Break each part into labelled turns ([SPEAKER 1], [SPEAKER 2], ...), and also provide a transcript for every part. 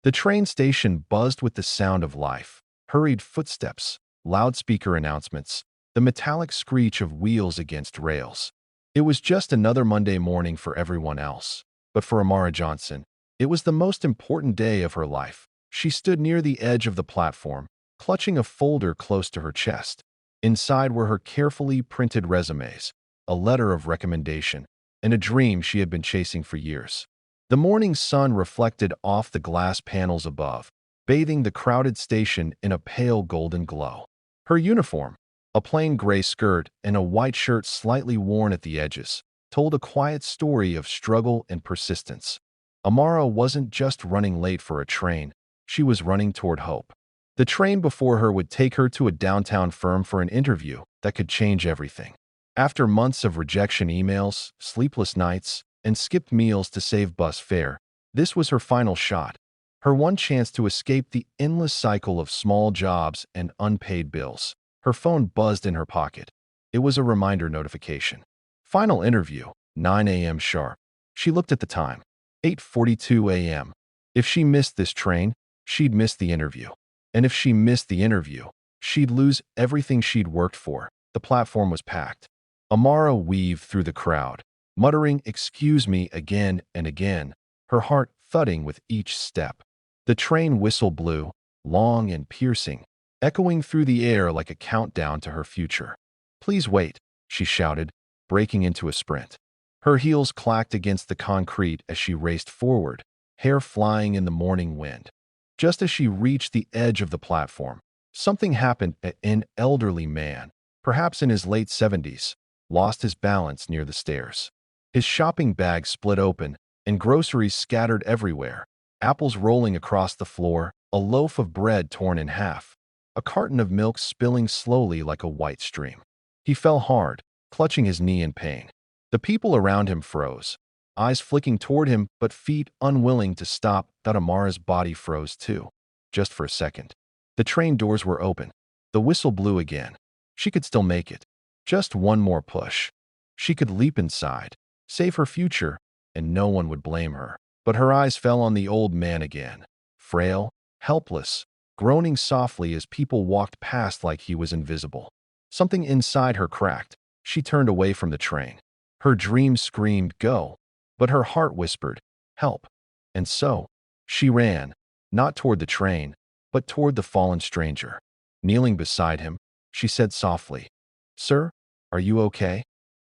[SPEAKER 1] The train station buzzed with the sound of life. Hurried footsteps, loudspeaker announcements, the metallic screech of wheels against rails. It was just another Monday morning for everyone else. But for Amara Johnson, it was the most important day of her life. She stood near the edge of the platform, clutching a folder close to her chest. Inside were her carefully printed resumes, a letter of recommendation, and a dream she had been chasing for years. The morning sun reflected off the glass panels above, bathing the crowded station in a pale golden glow. Her uniform, a plain gray skirt and a white shirt slightly worn at the edges, told a quiet story of struggle and persistence. Amara wasn't just running late for a train, she was running toward hope. The train before her would take her to a downtown firm for an interview that could change everything. After months of rejection emails, sleepless nights, and skipped meals to save bus fare, this was her final shot, her one chance to escape the endless cycle of small jobs and unpaid bills. Her phone buzzed in her pocket. It was a reminder notification. Final interview, 9 a.m. sharp. She looked at the time. 8:42 a.m. If she missed this train, she'd miss the interview. And if she missed the interview, she'd lose everything she'd worked for. The platform was packed. Amara weaved through the crowd, muttering "excuse me" again and again, her heart thudding with each step. The train whistle blew, long and piercing, echoing through the air like a countdown to her future. "Please wait," she shouted, breaking into a sprint. Her heels clacked against the concrete as she raced forward, hair flying in the morning wind. Just as she reached the edge of the platform, something happened. An elderly man, perhaps in his late 70s, lost his balance near the stairs. His shopping bag split open, and groceries scattered everywhere, apples rolling across the floor, a loaf of bread torn in half, a carton of milk spilling slowly like a white stream. He fell hard, clutching his knee in pain. The people around him froze, eyes flicking toward him but feet unwilling to stop. That Amara's body froze too, just for a second. The train doors were open. The whistle blew again. She could still make it. Just one more push. She could leap inside, save her future, and no one would blame her. But her eyes fell on the old man again, frail, helpless, groaning softly as people walked past like he was invisible. Something inside her cracked. She turned away from the train. Her dream screamed, "Go!" But her heart whispered, "Help!" And so, she ran, not toward the train, but toward the fallen stranger. Kneeling beside him, she said softly, "Sir, are you okay?"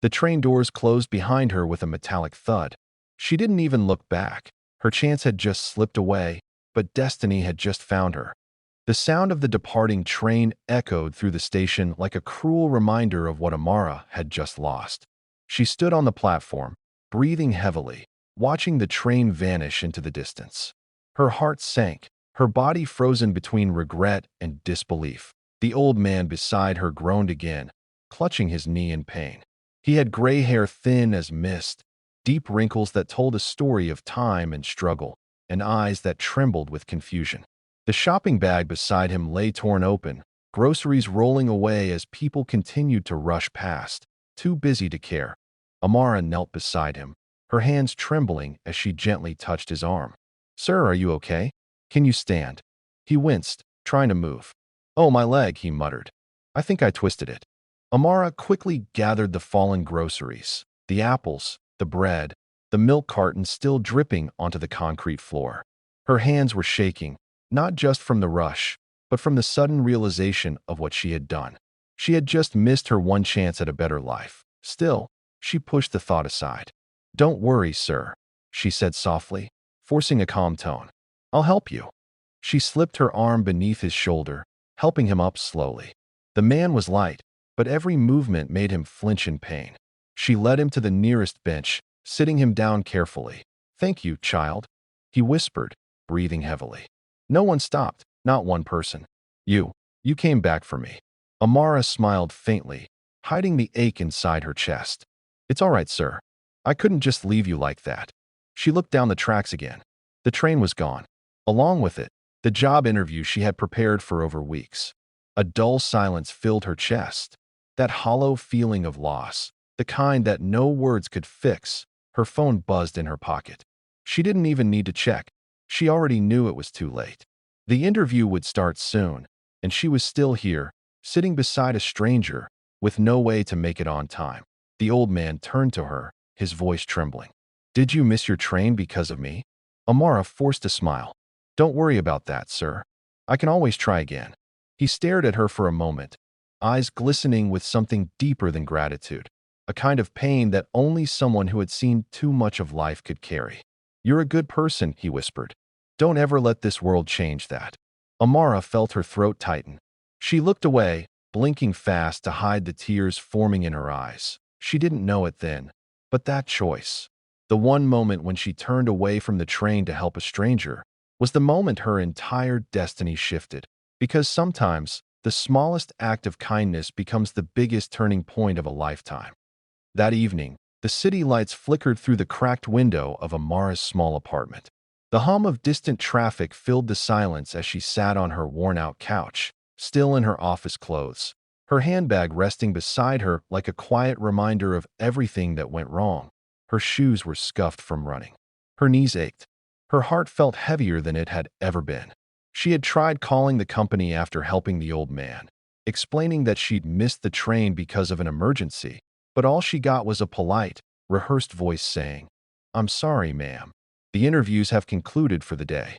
[SPEAKER 1] The train doors closed behind her with a metallic thud. She didn't even look back. Her chance had just slipped away, but destiny had just found her. The sound of the departing train echoed through the station like a cruel reminder of what Amara had just lost. She stood on the platform, breathing heavily, watching the train vanish into the distance. Her heart sank, her body frozen between regret and disbelief. The old man beside her groaned again, clutching his knee in pain. He had gray hair thin as mist, deep wrinkles that told a story of time and struggle, and eyes that trembled with confusion. The shopping bag beside him lay torn open, groceries rolling away as people continued to rush past, too busy to care. Amara knelt beside him, her hands trembling as she gently touched his arm. "Sir, are you okay? Can you stand?" He winced, trying to move. "Oh, my leg," he muttered. "I think I twisted it." Amara quickly gathered the fallen groceries, the apples, the bread, the milk carton still dripping onto the concrete floor. Her hands were shaking, not just from the rush, but from the sudden realization of what she had done. She had just missed her one chance at a better life. Still, she pushed the thought aside. "Don't worry, sir," she said softly, forcing a calm tone. "I'll help you." She slipped her arm beneath his shoulder, helping him up slowly. The man was light, but every movement made him flinch in pain. She led him to the nearest bench, sitting him down carefully. "Thank you, child," he whispered, breathing heavily. No one stopped, not one person. You came back for me." Amara smiled faintly, hiding the ache inside her chest. "It's all right, sir. I couldn't just leave you like that." She looked down the tracks again. The train was gone. Along with it, the job interview she had prepared for over weeks. A dull silence filled her chest. That hollow feeling of loss, the kind that no words could fix. Her phone buzzed in her pocket. She didn't even need to check. She already knew it was too late. The interview would start soon, and she was still here, sitting beside a stranger, with no way to make it on time. The old man turned to her, his voice trembling. "Did you miss your train because of me?" Amara forced a smile. "Don't worry about that, sir. I can always try again." He stared at her for a moment, eyes glistening with something deeper than gratitude, a kind of pain that only someone who had seen too much of life could carry. "You're a good person," he whispered. "Don't ever let this world change that." Amara felt her throat tighten. She looked away, blinking fast to hide the tears forming in her eyes. She didn't know it then, but that choice, the one moment when she turned away from the train to help a stranger, was the moment her entire destiny shifted. Because sometimes, the smallest act of kindness becomes the biggest turning point of a lifetime. That evening, the city lights flickered through the cracked window of Amara's small apartment. The hum of distant traffic filled the silence as she sat on her worn-out couch, still in her office clothes, her handbag resting beside her like a quiet reminder of everything that went wrong. Her shoes were scuffed from running. Her knees ached. Her heart felt heavier than it had ever been. She had tried calling the company after helping the old man, explaining that she'd missed the train because of an emergency, but all she got was a polite, rehearsed voice saying, "I'm sorry, ma'am. The interviews have concluded for the day."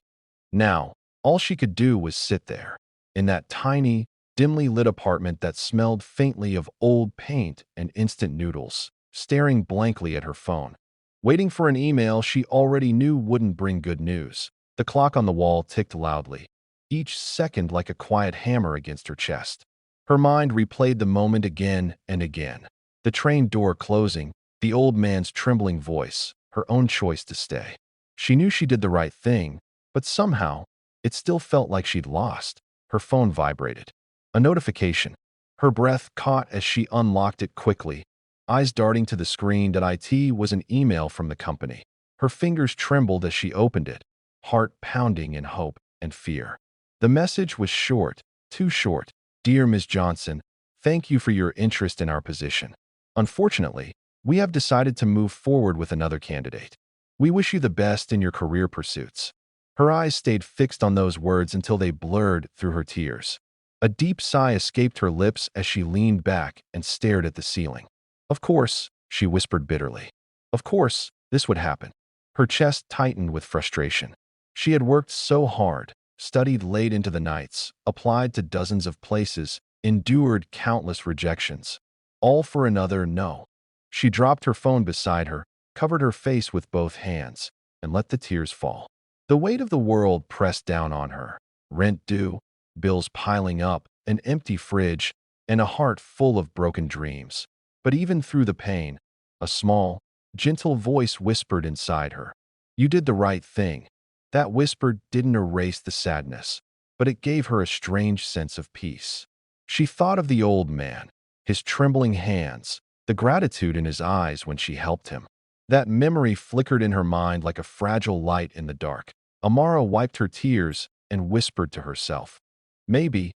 [SPEAKER 1] Now, all she could do was sit there, in that tiny, dimly lit apartment that smelled faintly of old paint and instant noodles, staring blankly at her phone, waiting for an email she already knew wouldn't bring good news. The clock on the wall ticked loudly, each second like a quiet hammer against her chest. Her mind replayed the moment again and again. The train door closing, the old man's trembling voice, her own choice to stay. She knew she did the right thing, but somehow, it still felt like she'd lost. Her phone vibrated. A notification. Her breath caught as she unlocked it quickly, eyes darting to the screen. It was an email from the company. Her fingers trembled as she opened it, heart pounding in hope and fear. The message was short, too short. "Dear Ms. Johnson, thank you for your interest in our position. Unfortunately, we have decided to move forward with another candidate. We wish you the best in your career pursuits." Her eyes stayed fixed on those words until they blurred through her tears. A deep sigh escaped her lips as she leaned back and stared at the ceiling. "Of course," she whispered bitterly. "Of course, this would happen." Her chest tightened with frustration. She had worked so hard, studied late into the nights, applied to dozens of places, endured countless rejections, all for another no. She dropped her phone beside her, covered her face with both hands, and let the tears fall. The weight of the world pressed down on her. Rent due, bills piling up, an empty fridge, and a heart full of broken dreams. But even through the pain, a small, gentle voice whispered inside her, "You did the right thing." That whisper didn't erase the sadness, but it gave her a strange sense of peace. She thought of the old man, his trembling hands, the gratitude in his eyes when she helped him. That memory flickered in her mind like a fragile light in the dark. Amara wiped her tears and whispered to herself, "Maybe,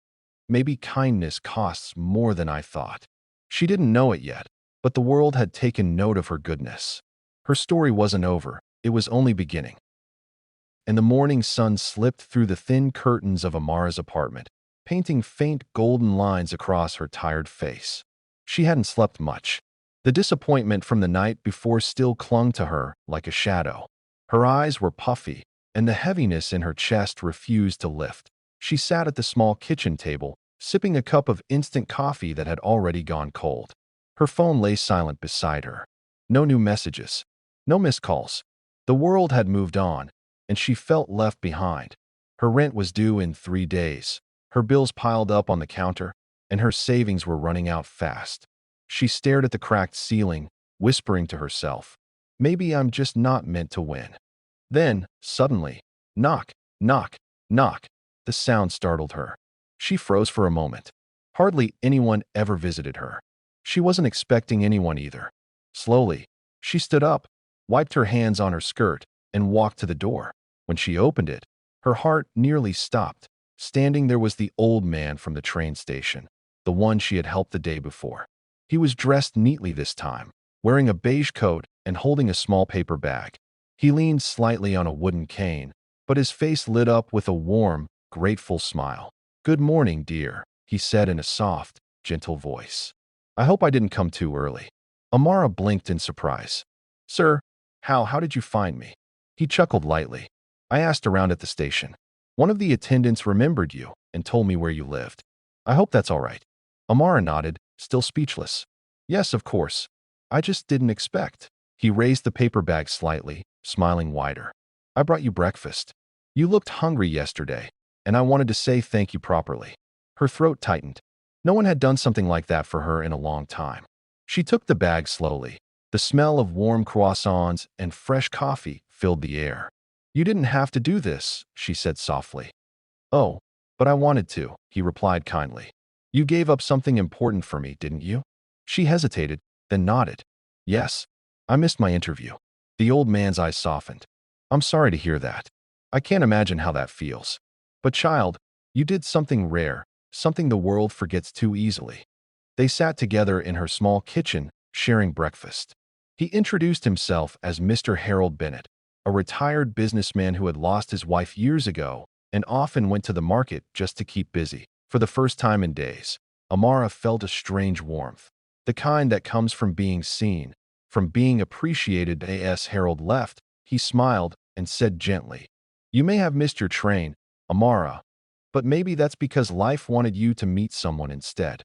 [SPEAKER 1] maybe kindness costs more than I thought." She didn't know it yet, but the world had taken note of her goodness. Her story wasn't over, it was only beginning. And the morning sun slipped through the thin curtains of Amara's apartment, painting faint golden lines across her tired face. She hadn't slept much. The disappointment from the night before still clung to her like a shadow. Her eyes were puffy, and the heaviness in her chest refused to lift. She sat at the small kitchen table, sipping a cup of instant coffee that had already gone cold. Her phone lay silent beside her. No new messages. No missed calls. The world had moved on, and she felt left behind. Her rent was due in 3 days. Her bills piled up on the counter, and her savings were running out fast. She stared at the cracked ceiling, whispering to herself, "Maybe I'm just not meant to win." Then, suddenly, knock, knock, knock. The sound startled her. She froze for a moment. Hardly anyone ever visited her. She wasn't expecting anyone either. Slowly, she stood up, wiped her hands on her skirt, and walked to the door. When she opened it, her heart nearly stopped. Standing there was the old man from the train station, the one she had helped the day before. He was dressed neatly this time, wearing a beige coat and holding a small paper bag. He leaned slightly on a wooden cane, but his face lit up with a warm, grateful smile. "Good morning, dear," he said in a soft, gentle voice. "I hope I didn't come too early." Amara blinked in surprise. "Sir, how did you find me?" He chuckled lightly. "I asked around at the station. One of the attendants remembered you and told me where you lived. I hope that's all right." Amara nodded, still speechless. "Yes, of course. I just didn't expect." He raised the paper bag slightly, smiling wider. "I brought you breakfast. You looked hungry yesterday, and I wanted to say thank you properly." Her throat tightened. No one had done something like that for her in a long time. She took the bag slowly. The smell of warm croissants and fresh coffee filled the air. "You didn't have to do this," she said softly. "Oh, but I wanted to," he replied kindly. "You gave up something important for me, didn't you?" She hesitated, then nodded. "Yes, I missed my interview." The old man's eyes softened. "I'm sorry to hear that. I can't imagine how that feels. But child, you did something rare, something the world forgets too easily." They sat together in her small kitchen, sharing breakfast. He introduced himself as Mr. Harold Bennett, a retired businessman who had lost his wife years ago and often went to the market just to keep busy. For the first time in days, Amara felt a strange warmth, the kind that comes from being seen, from being appreciated. As Harold left, he smiled and said gently, "You may have missed your train, Amara, but maybe that's because life wanted you to meet someone instead."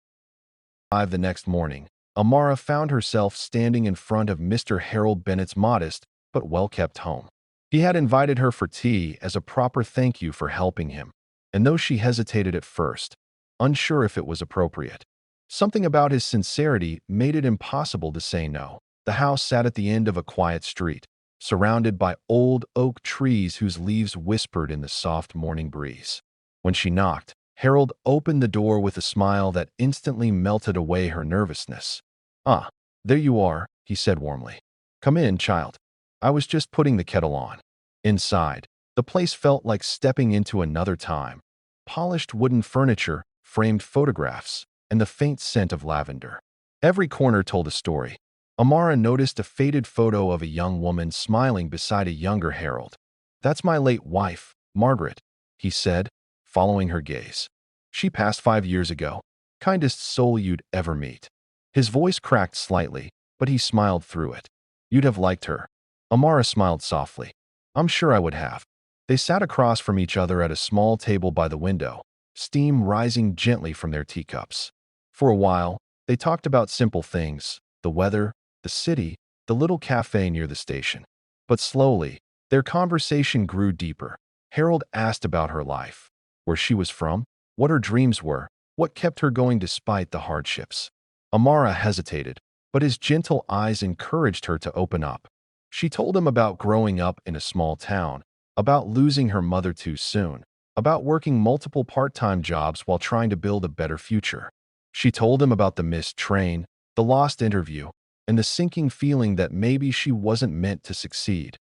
[SPEAKER 1] The next morning, Amara found herself standing in front of Mr. Harold Bennett's modest but well-kept home. He had invited her for tea as a proper thank you for helping him, and though she hesitated at first, unsure if it was appropriate, something about his sincerity made it impossible to say no. The house sat at the end of a quiet street, surrounded by old oak trees whose leaves whispered in the soft morning breeze. When she knocked, Harold opened the door with a smile that instantly melted away her nervousness. "Ah, there you are," he said warmly. "Come in, child. I was just putting the kettle on." Inside, the place felt like stepping into another time. Polished wooden furniture, framed photographs, and the faint scent of lavender. Every corner told a story. Amara noticed a faded photo of a young woman smiling beside a younger Harold. "That's my late wife, Margaret," he said, following her gaze. "She passed 5 years ago. Kindest soul you'd ever meet." His voice cracked slightly, but he smiled through it. "You'd have liked her." Amara smiled softly. "I'm sure I would have." They sat across from each other at a small table by the window, steam rising gently from their teacups. For a while, they talked about simple things, the weather, the city, the little cafe near the station. But slowly, their conversation grew deeper. Harold asked about her life, where she was from, what her dreams were, what kept her going despite the hardships. Amara hesitated, but his gentle eyes encouraged her to open up. She told him about growing up in a small town, about losing her mother too soon, about working multiple part-time jobs while trying to build a better future. She told him about the missed train, the lost interview, and the sinking feeling that maybe she wasn't meant to succeed.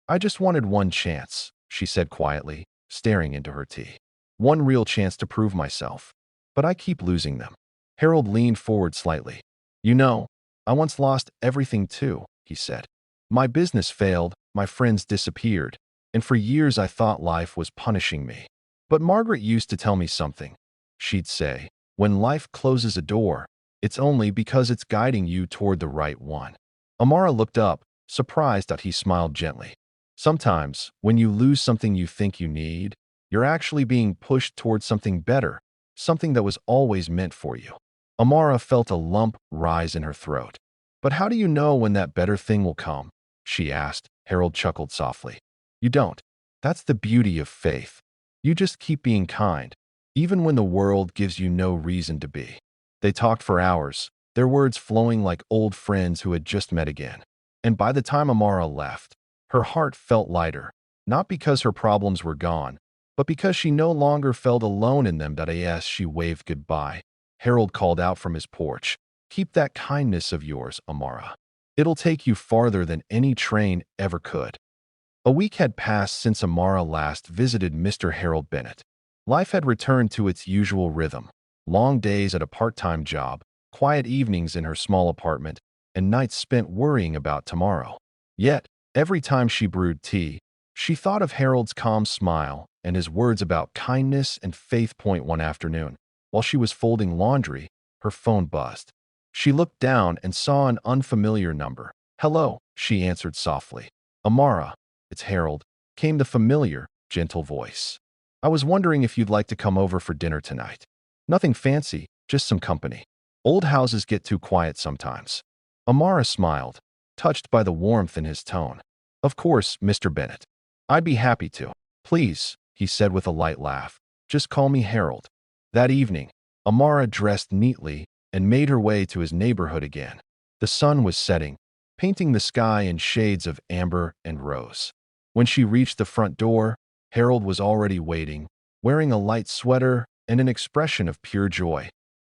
[SPEAKER 1] "I just wanted one chance," she said quietly, staring into her tea. "One real chance to prove myself. But I keep losing them." Harold leaned forward slightly. "You know, I once lost everything too," he said. "My business failed, my friends disappeared, and for years I thought life was punishing me. But Margaret used to tell me something. She'd say, when life closes a door, it's only because it's guiding you toward the right one." Amara looked up, surprised that he smiled gently. "Sometimes, when you lose something you think you need, you're actually being pushed towards something better, something that was always meant for you." Amara felt a lump rise in her throat. "But how do you know when that better thing will come?" she asked. Harold chuckled softly. "You don't. That's the beauty of faith. You just keep being kind, even when the world gives you no reason to be." They talked for hours, their words flowing like old friends who had just met again. And by the time Amara left, her heart felt lighter, not because her problems were gone, but because she no longer felt alone in them. As she waved goodbye, Harold called out from his porch, "Keep that kindness of yours, Amara. It'll take you farther than any train ever could." A week had passed since Amara last visited Mr. Harold Bennett. Life had returned to its usual rhythm. Long days at a part-time job, quiet evenings in her small apartment, and nights spent worrying about tomorrow. Yet, every time she brewed tea, She thought of Harold's calm smile and his words about kindness and faith. One afternoon, while she was folding laundry, her phone buzzed. She looked down and saw an unfamiliar number. "Hello," she answered softly. "Amara, it's Harold," came the familiar, gentle voice. "I was wondering if you'd like to come over for dinner tonight. Nothing fancy, just some company. Old houses get too quiet sometimes." Amara smiled, touched by the warmth in his tone. "Of course, Mr. Bennett. I'd be happy to." "Please," he said with a light laugh, "just call me Harold." That evening, Amara dressed neatly and made her way to his neighborhood again. The sun was setting, painting the sky in shades of amber and rose. When she reached the front door, Harold was already waiting, wearing a light sweater and an expression of pure joy.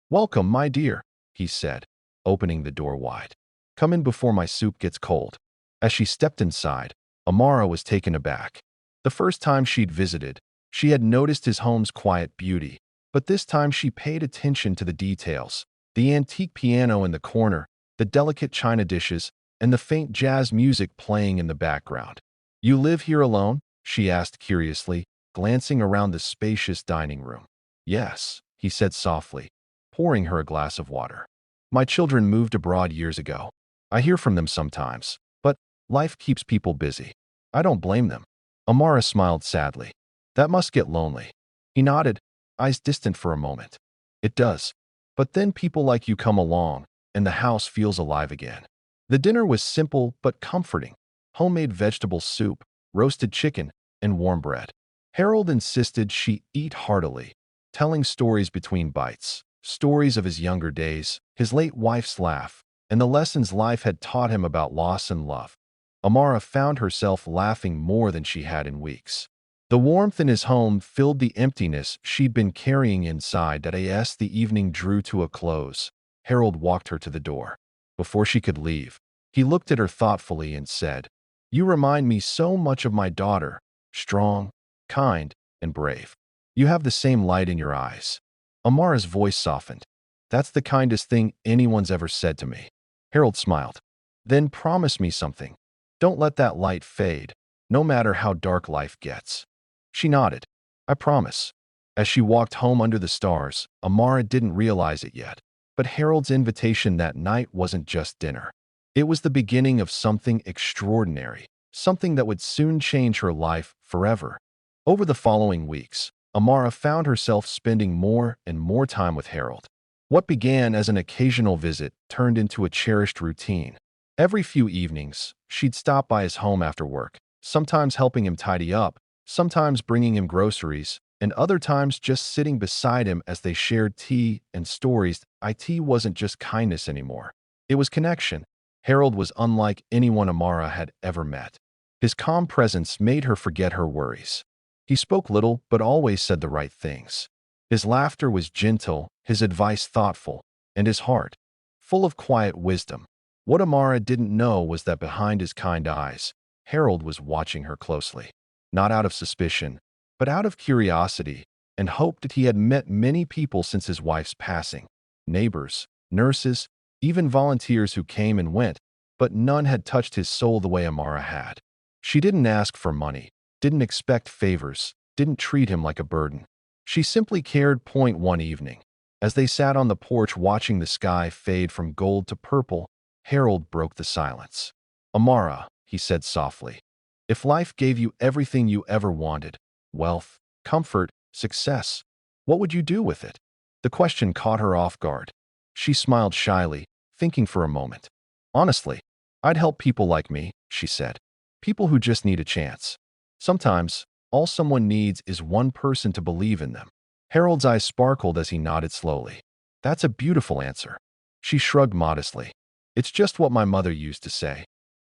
[SPEAKER 1] "Welcome, my dear," he said, opening the door wide. "Come in before my soup gets cold." As she stepped inside, Amara was taken aback. The first time she'd visited, she had noticed his home's quiet beauty, but this time she paid attention to the details: the antique piano in the corner, the delicate china dishes, and the faint jazz music playing in the background. "You live here alone?" she asked curiously, glancing around the spacious dining room. "Yes," he said softly, pouring her a glass of water. "My children moved abroad years ago. I hear from them sometimes, but life keeps people busy. I don't blame them." Amara smiled sadly. "That must get lonely." He nodded, eyes distant for a moment. "It does. But then people like you come along, and the house feels alive again." The dinner was simple but comforting: homemade vegetable soup, roasted chicken, and warm bread. Harold insisted she eat heartily, telling stories between bites, stories of his younger days, his late wife's laugh, and the lessons life had taught him about loss and love. Amara found herself laughing more than she had in weeks. The warmth in his home filled the emptiness she'd been carrying inside. As the evening drew to a close, Harold walked her to the door. Before she could leave, he looked at her thoughtfully and said, "You remind me so much of my daughter, strong, kind, and brave. You have the same light in your eyes." Amara's voice softened. "That's the kindest thing anyone's ever said to me." Harold smiled. "Then promise me something. Don't let that light fade, no matter how dark life gets." She nodded. "I promise." As she walked home under the stars, Amara didn't realize it yet, but Harold's invitation that night wasn't just dinner. It was the beginning of something extraordinary, something that would soon change her life forever. Over the following weeks, Amara found herself spending more and more time with Harold. What began as an occasional visit turned into a cherished routine. Every few evenings, she'd stop by his home after work, sometimes helping him tidy up, sometimes bringing him groceries, and other times just sitting beside him as they shared tea and stories. It wasn't just kindness anymore. It was connection. Harold was unlike anyone Amara had ever met. His calm presence made her forget her worries. He spoke little but always said the right things. His laughter was gentle, his advice thoughtful, and his heart full of quiet wisdom. What Amara didn't know was that behind his kind eyes, Harold was watching her closely. Not out of suspicion, but out of curiosity and hope. That he had met many people since his wife's passing: neighbors, nurses, even volunteers who came and went, but none had touched his soul the way Amara had. She didn't ask for money, didn't expect favors, didn't treat him like a burden. She simply cared. One evening, as they sat on the porch watching the sky fade from gold to purple, Harold broke the silence. "Amara," he said softly, "if life gave you everything you ever wanted, wealth, comfort, success, what would you do with it?" The question caught her off guard. She smiled shyly, thinking for a moment. "Honestly, I'd help people like me," she said. "People who just need a chance. Sometimes, all someone needs is one person to believe in them." Harold's eyes sparkled as he nodded slowly. "That's a beautiful answer." She shrugged modestly. "It's just what my mother used to say.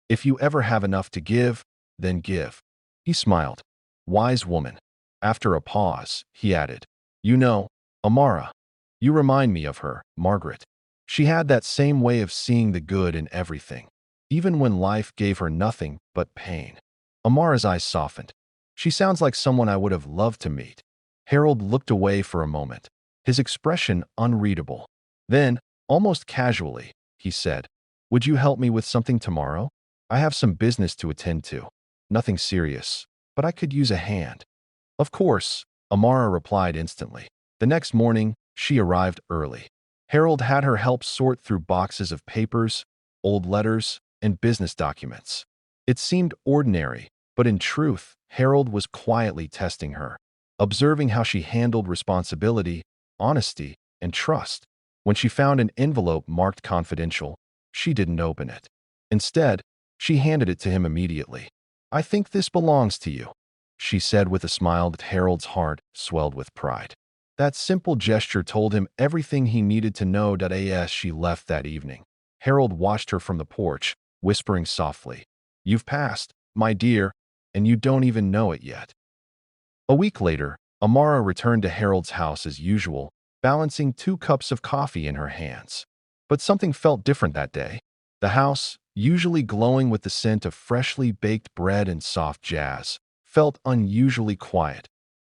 [SPEAKER 1] If you ever have enough to give, then give." He smiled. "Wise woman." After a pause, he added, "You know, Amara, you remind me of her, Margaret. She had that same way of seeing the good in everything, even when life gave her nothing but pain." Amara's eyes softened. "She sounds like someone I would have loved to meet." Harold looked away for a moment, his expression unreadable. Then, almost casually, he said, "Would you help me with something tomorrow? I have some business to attend to. Nothing serious, but I could use a hand. Of course, Amara replied instantly. The next morning, she arrived early. Harold had her help sort through boxes of papers, old letters, and business documents. It seemed ordinary, but in truth, Harold was quietly testing her, observing how she handled responsibility, honesty, and trust. When she found an envelope marked confidential, she didn't open it. Instead, she handed it to him immediately. "I think this belongs to you," she said with a smile that Harold's heart swelled with pride. That simple gesture told him everything he needed to know. As she left that evening, Harold watched her from the porch, whispering softly, "You've passed, my dear, and you don't even know it yet." A week later, Amara returned to Harold's house as usual, balancing 2 cups of coffee in her hands. But something felt different that day. The house, usually glowing with the scent of freshly baked bread and soft jazz, felt unusually quiet.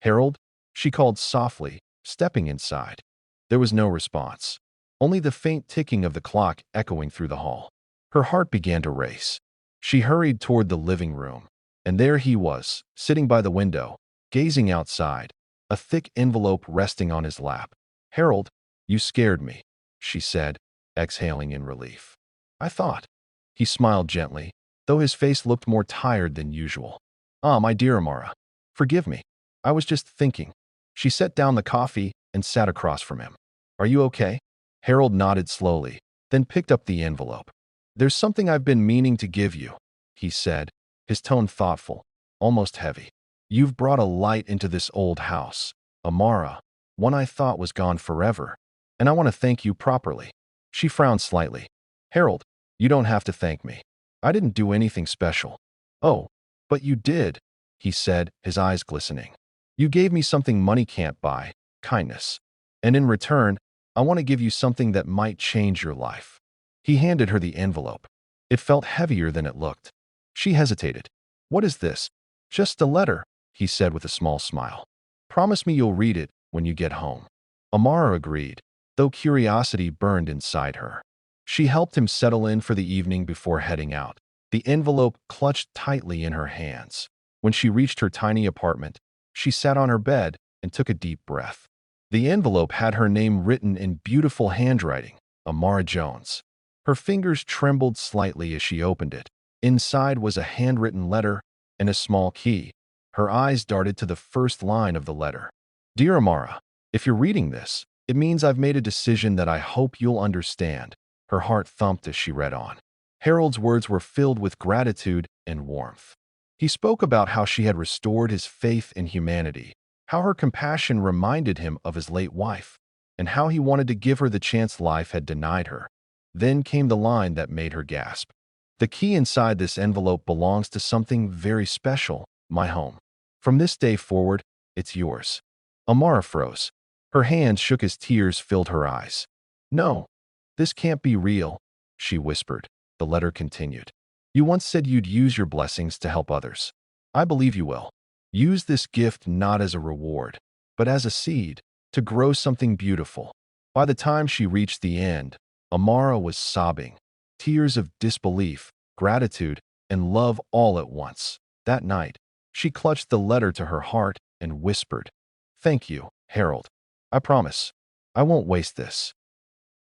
[SPEAKER 1] "Harold?" she called softly, stepping inside. There was no response, only the faint ticking of the clock echoing through the hall. Her heart began to race. She hurried toward the living room, and there he was, sitting by the window, gazing outside, a thick envelope resting on his lap. "Harold, you scared me," she said, exhaling in relief. "I thought." He smiled gently, though his face looked more tired than usual. "Ah, my dear Amara, forgive me. I was just thinking." She set down the coffee and sat across from him. "Are you okay?" Harold nodded slowly, then picked up the envelope. "There's something I've been meaning to give you," he said, his tone thoughtful, almost heavy. "You've brought a light into this old house, Amara, one I thought was gone forever, and I want to thank you properly." She frowned slightly. "Harold, you don't have to thank me. I didn't do anything special." "Oh, but you did," he said, his eyes glistening. "You gave me something money can't buy, kindness. And in return, I want to give you something that might change your life." He handed her the envelope. It felt heavier than it looked. She hesitated. "What is this?" "Just a letter," he said with a small smile. "Promise me you'll read it when you get home." Amara agreed, though curiosity burned inside her. She helped him settle in for the evening before heading out, the envelope clutched tightly in her hands. When she reached her tiny apartment, she sat on her bed and took a deep breath. The envelope had her name written in beautiful handwriting, Amara Jones. Her fingers trembled slightly as she opened it. Inside was a handwritten letter and a small key. Her eyes darted to the first line of the letter. "Dear Amara, if you're reading this, it means I've made a decision that I hope you'll understand." Her heart thumped as she read on. Harold's words were filled with gratitude and warmth. He spoke about how she had restored his faith in humanity, how her compassion reminded him of his late wife, and how he wanted to give her the chance life had denied her. Then came the line that made her gasp. "The key inside this envelope belongs to something very special, my home. From this day forward, it's yours." Amara froze. Her hands shook as tears filled her eyes. "No, this can't be real," she whispered. The letter continued. "You once said you'd use your blessings to help others. I believe you will. Use this gift not as a reward, but as a seed, to grow something beautiful." By the time she reached the end, Amara was sobbing, tears of disbelief, gratitude, and love all at once. That night, she clutched the letter to her heart and whispered, "Thank you, Harold. I promise, I won't waste this."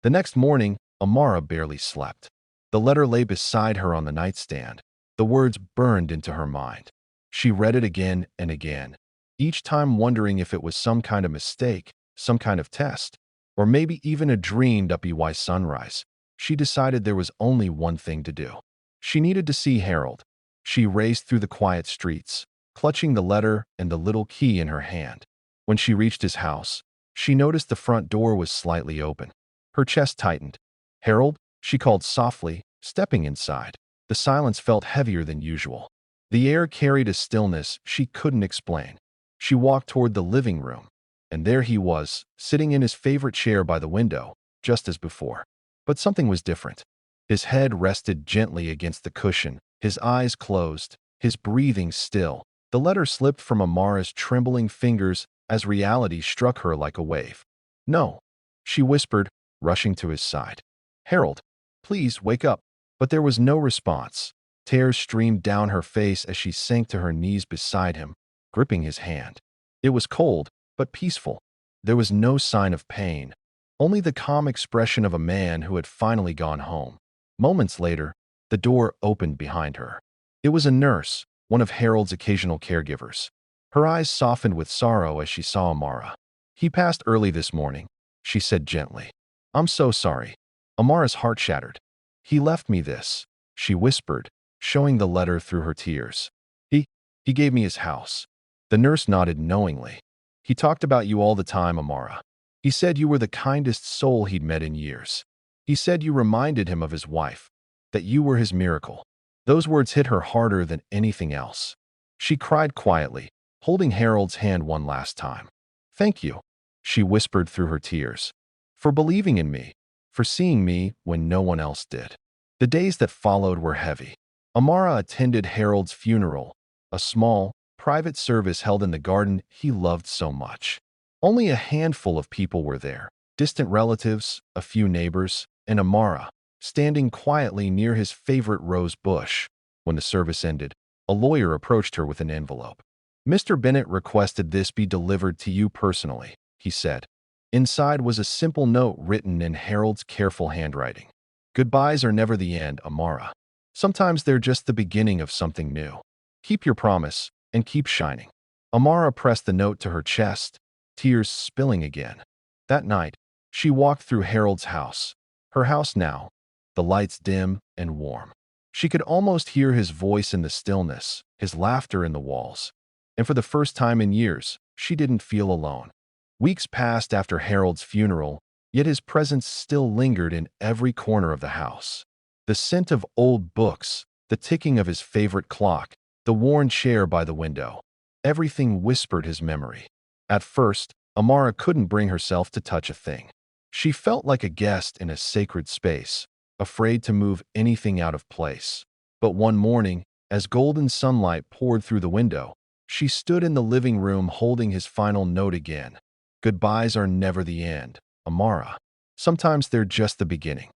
[SPEAKER 1] The next morning, Amara barely slept. The letter lay beside her on the nightstand. The words burned into her mind. She read it again and again, each time wondering if it was some kind of mistake, some kind of test, or maybe even a dreamed up by sunrise. She decided there was only one thing to do. She needed to see Harold. She raced through the quiet streets, clutching the letter and the little key in her hand. When she reached his house, she noticed the front door was slightly open. Her chest tightened. "Harold?" she called softly, stepping inside. The silence felt heavier than usual. The air carried a stillness she couldn't explain. She walked toward the living room, and there he was, sitting in his favorite chair by the window, just as before. But something was different. His head rested gently against the cushion, his eyes closed, his breathing still. The letter slipped from Amara's trembling fingers as reality struck her like a wave. "No," she whispered, rushing to his side. "Harold, please wake up." But there was no response. Tears streamed down her face as she sank to her knees beside him, gripping his hand. It was cold, but peaceful. There was no sign of pain, only the calm expression of a man who had finally gone home. Moments later, the door opened behind her. It was a nurse, one of Harold's occasional caregivers. Her eyes softened with sorrow as she saw Amara. "He passed early this morning," she said gently. "I'm so sorry." Amara's heart shattered. "He left me this," she whispered, showing the letter through her tears. He, he gave me his house." The nurse nodded knowingly. "He talked about you all the time, Amara. He said you were the kindest soul he'd met in years. He said you reminded him of his wife, that you were his miracle." Those words hit her harder than anything else. She cried quietly, holding Harold's hand one last time. "Thank you," she whispered through her tears, "for believing in me, for seeing me when no one else did." The days that followed were heavy. Amara attended Harold's funeral, a small, private service held in the garden he loved so much. Only a handful of people were there, distant relatives, a few neighbors, and Amara, standing quietly near his favorite rose bush. When the service ended, a lawyer approached her with an envelope. "Mr. Bennett requested this be delivered to you personally," he said. Inside was a simple note written in Harold's careful handwriting. "Goodbyes are never the end, Amara. Sometimes they're just the beginning of something new. Keep your promise and keep shining." Amara pressed the note to her chest, tears spilling again. That night, she walked through Harold's house. Her house now, the lights dim and warm. She could almost hear his voice in the stillness, his laughter in the walls. And for the first time in years, she didn't feel alone. Weeks passed after Harold's funeral, yet his presence still lingered in every corner of the house. The scent of old books, the ticking of his favorite clock, the worn chair by the window. Everything whispered his memory. At first, Amara couldn't bring herself to touch a thing. She felt like a guest in a sacred space, afraid to move anything out of place. But one morning, as golden sunlight poured through the window, she stood in the living room holding his final note again. "Goodbyes are never the end, Amara. Sometimes they're just the beginning."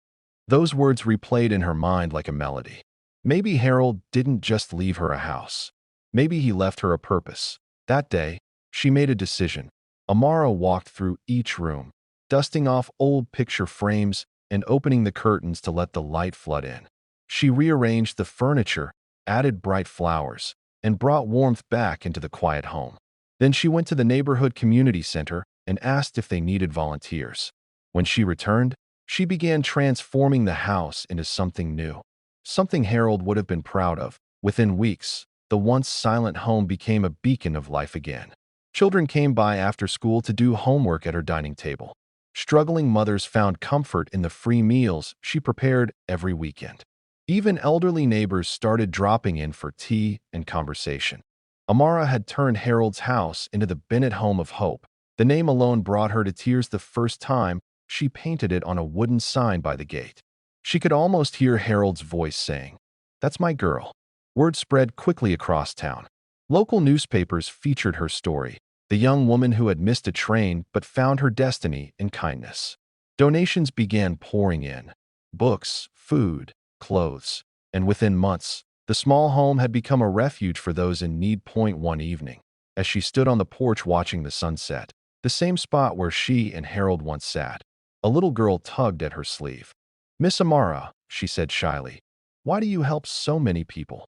[SPEAKER 1] Those words replayed in her mind like a melody. Maybe Harold didn't just leave her a house. Maybe he left her a purpose. That day, she made a decision. Amara walked through each room, dusting off old picture frames and opening the curtains to let the light flood in. She rearranged the furniture, added bright flowers, and brought warmth back into the quiet home. Then she went to the neighborhood community center and asked if they needed volunteers. When she returned, she began transforming the house into something new, something Harold would have been proud of. Within weeks, the once silent home became a beacon of life again. Children came by after school to do homework at her dining table. Struggling mothers found comfort in the free meals she prepared every weekend. Even elderly neighbors started dropping in for tea and conversation. Amara had turned Harold's house into the Bennett Home of Hope. The name alone brought her to tears the first time she painted it on a wooden sign by the gate. She could almost hear Harold's voice saying, "That's my girl." Word spread quickly across town. Local newspapers featured her story, the young woman who had missed a train but found her destiny in kindness. Donations began pouring in: books, food, clothes, and within months, the small home had become a refuge for those in need. One evening, as she stood on the porch watching the sunset, the same spot where she and Harold once sat, a little girl tugged at her sleeve. "Miss Amara," she said shyly, "why do you help so many people?"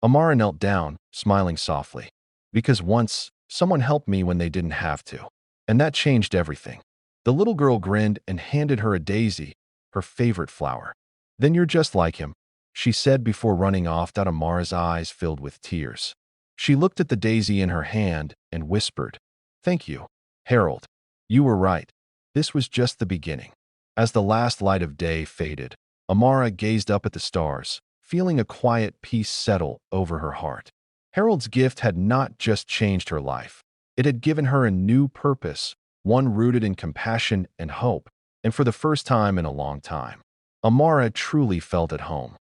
[SPEAKER 1] Amara knelt down, smiling softly. "Because once, someone helped me when they didn't have to. And that changed everything." The little girl grinned and handed her a daisy, her favorite flower. "Then you're just like him," she said before running off. Amara's eyes filled with tears. She looked at the daisy in her hand and whispered, "Thank you, Harold. You were right. This was just the beginning." As the last light of day faded, Amara gazed up at the stars, feeling a quiet peace settle over her heart. Harold's gift had not just changed her life. It had given her a new purpose, one rooted in compassion and hope, and for the first time in a long time, Amara truly felt at home.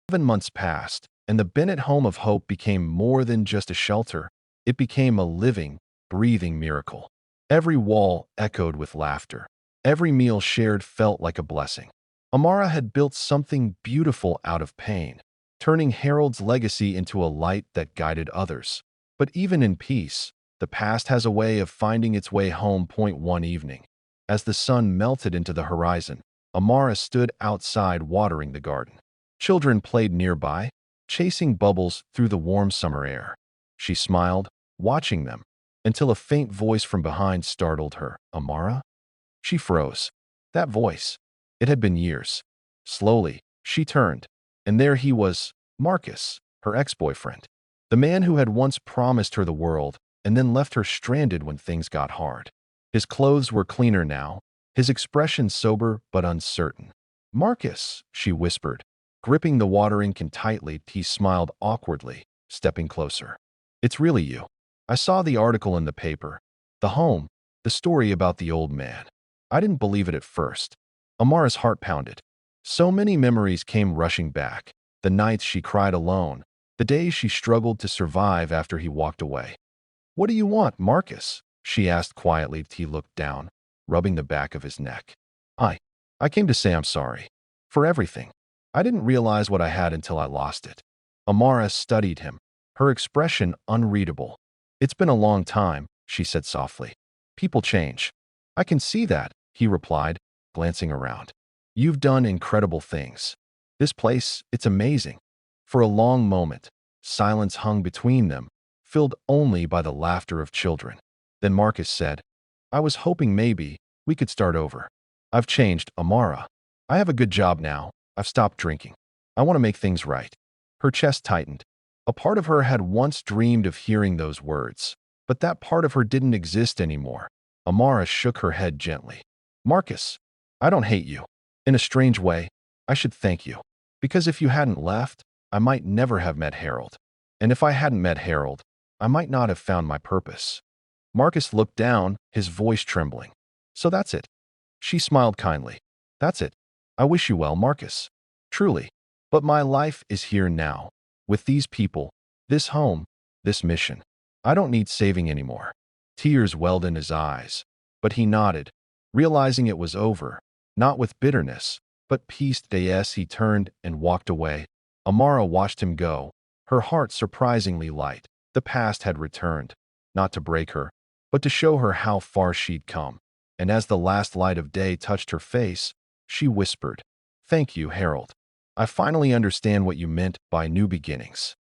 [SPEAKER 1] 7 months passed, and the Bennett Home of Hope became more than just a shelter. It became a living, breathing miracle. Every wall echoed with laughter. Every meal shared felt like a blessing. Amara had built something beautiful out of pain. turning Harold's legacy into a light that guided others. But even in peace, the past has a way of finding its way home. One evening, as the sun melted into the horizon, Amara stood outside watering the garden. Children played nearby, chasing bubbles through the warm summer air. She smiled, watching them, until a faint voice from behind startled her. Amara? She froze. That voice. It had been years. Slowly, she turned, and there he was, Marcus, her ex-boyfriend. The man who had once promised her the world and then left her stranded when things got hard. His clothes were cleaner now, his expression sober but uncertain. Marcus, she whispered. Gripping the watering can tightly, he smiled awkwardly, stepping closer. It's really you. I saw the article in the paper. The home, the story about the old man. I didn't believe it at first. Amara's heart pounded. So many memories came rushing back. The nights she cried alone, the days she struggled to survive after he walked away. What do you want, Marcus? She asked quietly. He looked down, rubbing the back of his neck. I came to say I'm sorry. For everything. I didn't realize what I had until I lost it. Amara studied him, her expression unreadable. It's been a long time, she said softly. People change. I can see that, he replied, glancing around. You've done incredible things. This place, it's amazing. For a long moment, silence hung between them, filled only by the laughter of children. Then Marcus said, I was hoping maybe we could start over. I've changed, Amara. I have a good job now. I've stopped drinking. I want to make things right. Her chest tightened. A part of her had once dreamed of hearing those words, but that part of her didn't exist anymore. Amara shook her head gently. Marcus, I don't hate you. In a strange way, I should thank you. Because if you hadn't left, I might never have met Harold. And if I hadn't met Harold, I might not have found my purpose. Marcus looked down, his voice trembling. So that's it. She smiled kindly. That's it. I wish you well, Marcus. Truly. But my life is here now. With these people, this home, this mission. I don't need saving anymore. Tears welled in his eyes, but he nodded, realizing it was over, not with bitterness, but peace. Yes, he turned and walked away. Amara watched him go, her heart surprisingly light. The past had returned, not to break her, but to show her how far she'd come. And as the last light of day touched her face, she whispered, Thank you, Harold. I finally understand what you meant by new beginnings.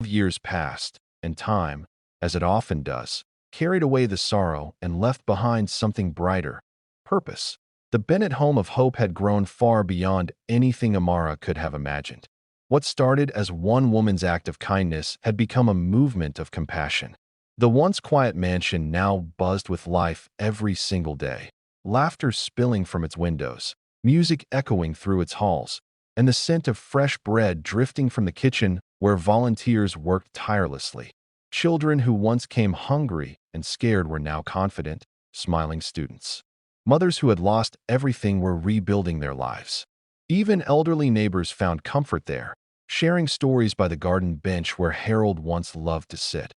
[SPEAKER 1] Years passed, and time, as it often does, carried away the sorrow and left behind something brighter, purpose. The Bennett home of hope had grown far beyond anything Amara could have imagined. What started as one woman's act of kindness had become a movement of compassion. The once quiet mansion now buzzed with life every single day, laughter spilling from its windows, music echoing through its halls, and the scent of fresh bread drifting from the kitchen where volunteers worked tirelessly. Children who once came hungry and scared were now confident, smiling students. Mothers who had lost everything were rebuilding their lives. Even elderly neighbors found comfort there, sharing stories by the garden bench where Harold once loved to sit.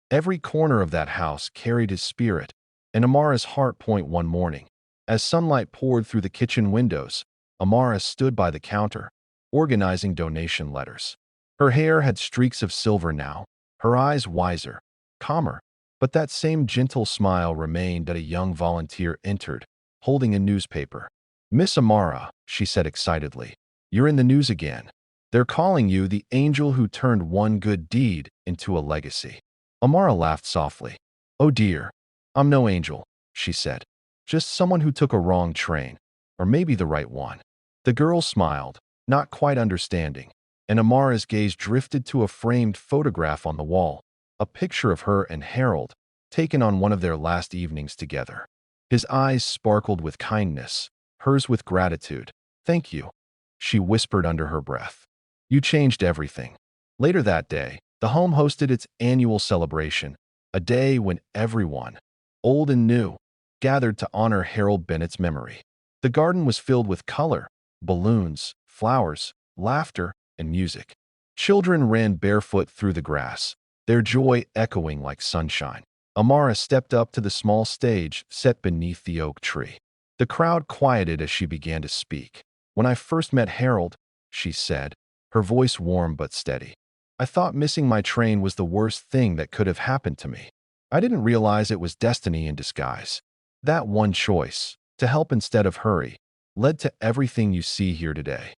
[SPEAKER 1] Every corner of that house carried his spirit, and Amara's heart. One morning, as sunlight poured through the kitchen windows, Amara stood by the counter, organizing donation letters. Her hair had streaks of silver now, her eyes wiser, calmer, but that same gentle smile remained as a young volunteer entered, holding a newspaper. Miss Amara, she said excitedly, you're in the news again. They're calling you the angel who turned one good deed into a legacy. Amara laughed softly. Oh dear, I'm no angel, she said. Just someone who took a wrong train, or maybe the right one. The girl smiled, not quite understanding, and Amara's gaze drifted to a framed photograph on the wall, a picture of her and Harold, taken on one of their last evenings together. His eyes sparkled with kindness, hers with gratitude. Thank you, she whispered under her breath. You changed everything. Later that day, the home hosted its annual celebration, a day when everyone, old and new, gathered to honor Harold Bennett's memory. The garden was filled with color, balloons, flowers, laughter, and music. Children ran barefoot through the grass, their joy echoing like sunshine. Amara stepped up to the small stage set beneath the oak tree. The crowd quieted as she began to speak. When I first met Harold, she said, her voice warm but steady. I thought missing my train was the worst thing that could have happened to me. I didn't realize it was destiny in disguise. That one choice, to help instead of hurry, led to everything you see here today.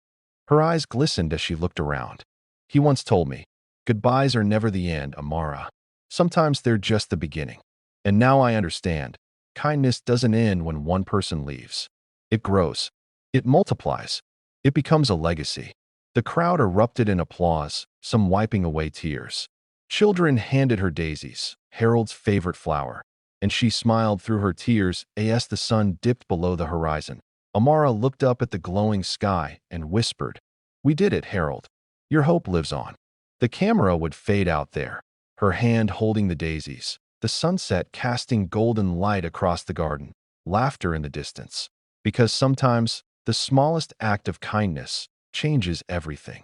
[SPEAKER 1] Her eyes glistened as she looked around. He once told me, "Goodbyes are never the end, Amara. Sometimes they're just the beginning." And now I understand. Kindness doesn't end when one person leaves. It grows. It multiplies. It becomes a legacy. The crowd erupted in applause, some wiping away tears. Children handed her daisies, Harold's favorite flower, and she smiled through her tears as the sun dipped below the horizon. Amara looked up at the glowing sky and whispered, "We did it, Harold. Your hope lives on." The camera would fade out there, her hand holding the daisies, the sunset casting golden light across the garden, laughter in the distance. Because sometimes the smallest act of kindness changes everything.